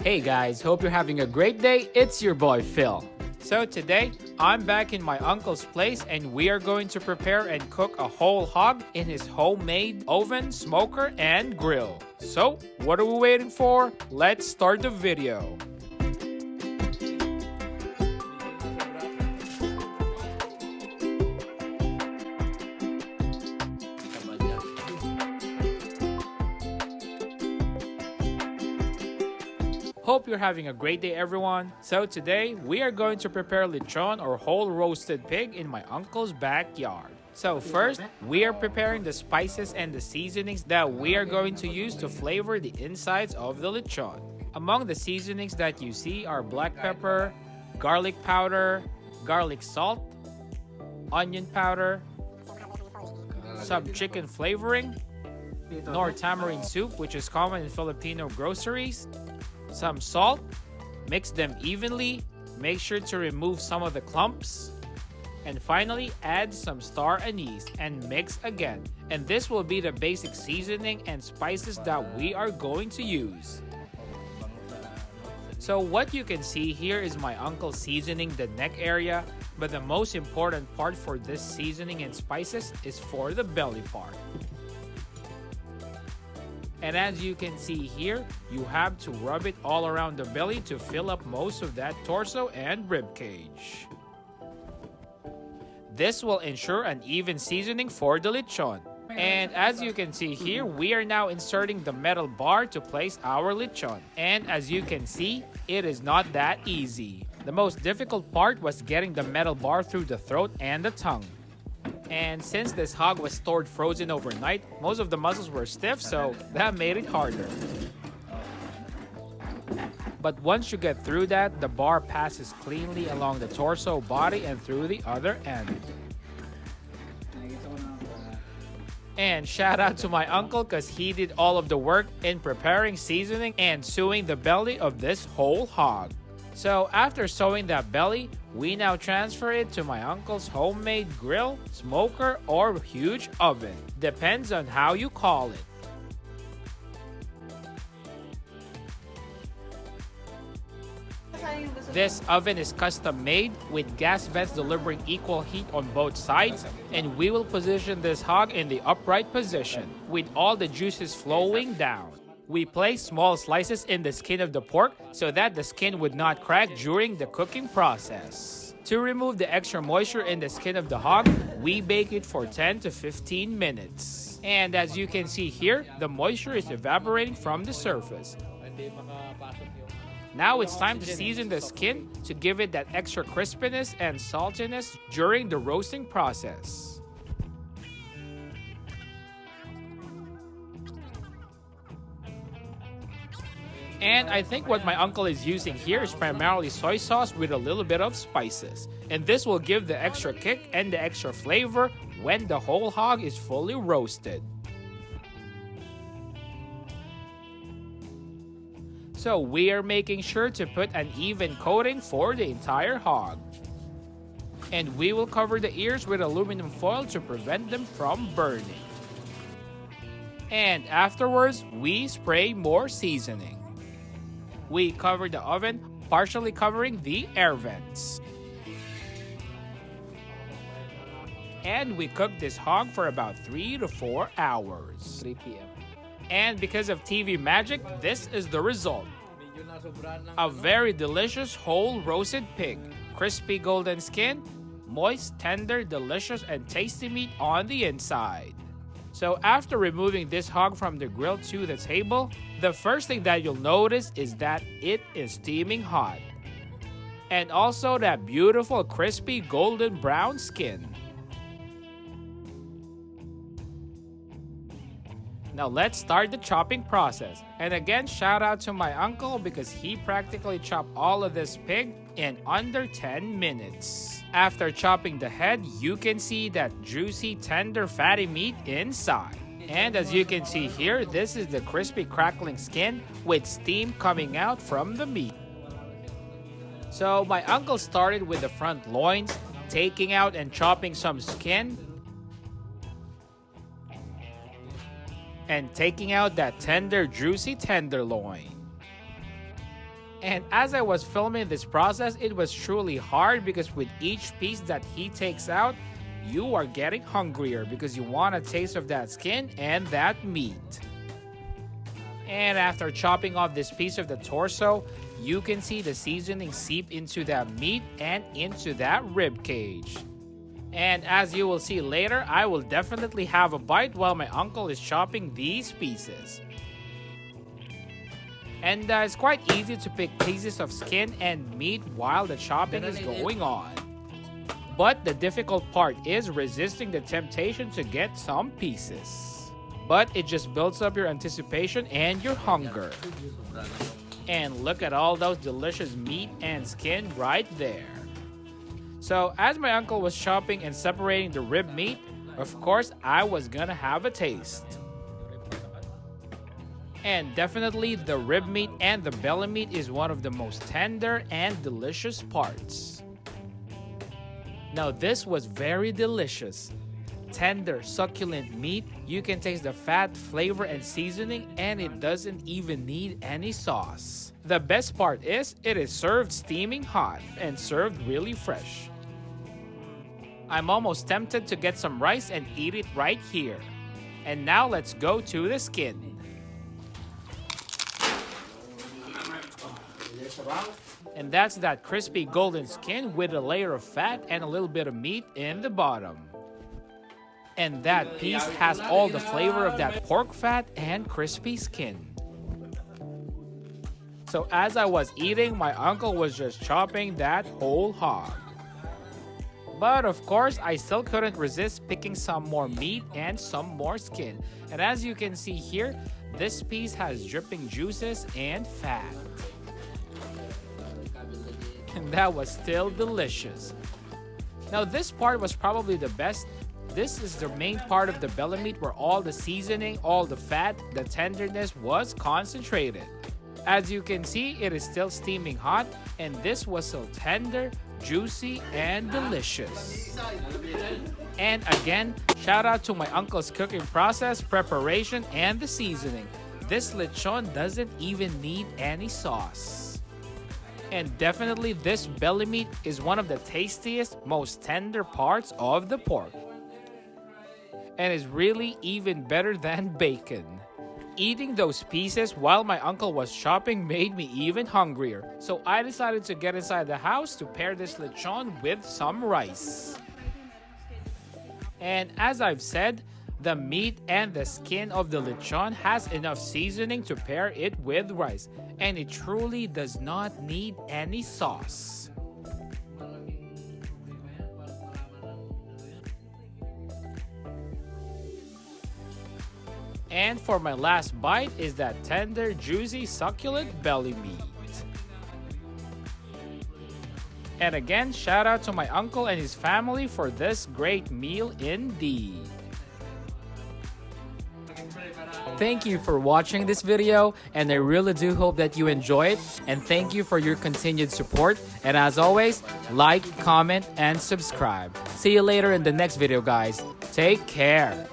Hey guys, hope you're having a great day. It's your boy Phil. So today, I'm back in my uncle's place and we are going to prepare and cook a whole hog in his homemade oven, smoker, and grill. So, what are we waiting for? Let's start the video. Hope you're having a great day, everyone. So today, we are going to prepare lechon or whole roasted pig in my uncle's backyard. So first, we are preparing the spices and the seasonings that we are going to use to flavor the insides of the lechon. Among the seasonings that you see are black pepper, garlic powder, garlic salt, onion powder, some chicken flavoring, KNORR tamarind soup, which is common in Filipino groceries, some salt, mix them evenly, make sure to remove some of the clumps, and finally add some star anise and mix again. And this will be the basic seasoning and spices that we are going to use. So what you can see here is my uncle seasoning the neck area, but the most important part for this seasoning and spices is for the belly part. And as you can see here, you have to rub it all around the belly to fill up most of that torso and rib cage. This will ensure an even seasoning for the lechon. And as you can see here, we are now inserting the metal bar to place our lechon. And as you can see, it is not that easy. The most difficult part was getting the metal bar through the throat and the tongue. And since this hog was stored frozen overnight, most of the muscles were stiff, so that made it harder. But once you get through that, the bar passes cleanly along the torso, body, and through the other end. And shout out to my uncle because he did all of the work in preparing seasoning and sewing the belly of this whole hog. So after sewing that belly, we now transfer it to my uncle's homemade grill, smoker, or huge oven. Depends on how you call it. This oven is custom made with gas vents delivering equal heat on both sides, and we will position this hog in the upright position with all the juices flowing down. We place small slices in the skin of the pork so that the skin would not crack during the cooking process. To remove the extra moisture in the skin of the hog, we bake it for 10 to 15 minutes. And as you can see here, the moisture is evaporating from the surface. Now it's time to season the skin to give it that extra crispiness and saltiness during the roasting process. And I think what my uncle is using here is primarily soy sauce with a little bit of spices. And this will give the extra kick and the extra flavor when the whole hog is fully roasted. So we are making sure to put an even coating for the entire hog. And we will cover the ears with aluminum foil to prevent them from burning. And afterwards, we spray more seasoning. We cover the oven, partially covering the air vents. And we cook this hog for about 3 to 4 hours. 3 p.m. And because of TV magic, this is the result. A very delicious whole roasted pig. Crispy golden skin, moist, tender, delicious, and tasty meat on the inside. So after removing this hog from the grill to the table, the first thing that you'll notice is that it is steaming hot. And also that beautiful crispy golden brown skin. Now let's start the chopping process. And again, shout out to my uncle because he practically chopped all of this pig in under 10 minutes. After chopping the head, you can see that juicy, tender, fatty meat inside. And as you can see here, this is the crispy crackling skin with steam coming out from the meat. So my uncle started with the front loins, taking out and chopping some skin, and taking out that tender, juicy tenderloin. And as I was filming this process, it was truly hard because with each piece that he takes out, you are getting hungrier because you want a taste of that skin and that meat. And after chopping off this piece of the torso, you can see the seasoning seep into that meat and into that rib cage. And as you will see later, I will definitely have a bite while my uncle is chopping these pieces. And it's quite easy to pick pieces of skin and meat while the chopping is going on. But the difficult part is resisting the temptation to get some pieces. But it just builds up your anticipation and your hunger. And look at all those delicious meat and skin right there. So as my uncle was chopping and separating the rib meat, of course I was gonna have a taste. And definitely the rib meat and the belly meat is one of the most tender and delicious parts. Now this was very delicious. Tender, succulent meat, you can taste the fat, flavor, and seasoning, and it doesn't even need any sauce. The best part is, it is served steaming hot and served really fresh. I'm almost tempted to get some rice and eat it right here. And now let's go to the skin. And that's that crispy golden skin with a layer of fat and a little bit of meat in the bottom. And that piece has all the flavor of that pork fat and crispy skin. So as I was eating, my uncle was just chopping that whole hog. But of course, I still couldn't resist picking some more meat and some more skin. And as you can see here, this piece has dripping juices and fat. And that was still delicious. Now this part was probably the best. This is the main part of the belly meat where all the seasoning, all the fat, the tenderness was concentrated. As you can see, it is still steaming hot, and this was so tender, juicy, and delicious. And again, shout out to my uncle's cooking process, preparation, and the seasoning. This lechon doesn't even need any sauce. And definitely this belly meat is one of the tastiest, most tender parts of the pork. And is really even better than bacon. Eating those pieces while my uncle was chopping made me even hungrier. So I decided to get inside the house to pair this lechon with some rice. And as I've said, the meat and the skin of the lechon has enough seasoning to pair it with rice. And it truly does not need any sauce. And for my last bite is that tender, juicy, succulent belly meat. And again, shout out to my uncle and his family for this great meal indeed. Thank you for watching this video, and I really do hope that you enjoy it, and thank you for your continued support. And as always, like, comment, and subscribe. See you later in the next video, guys. Take care.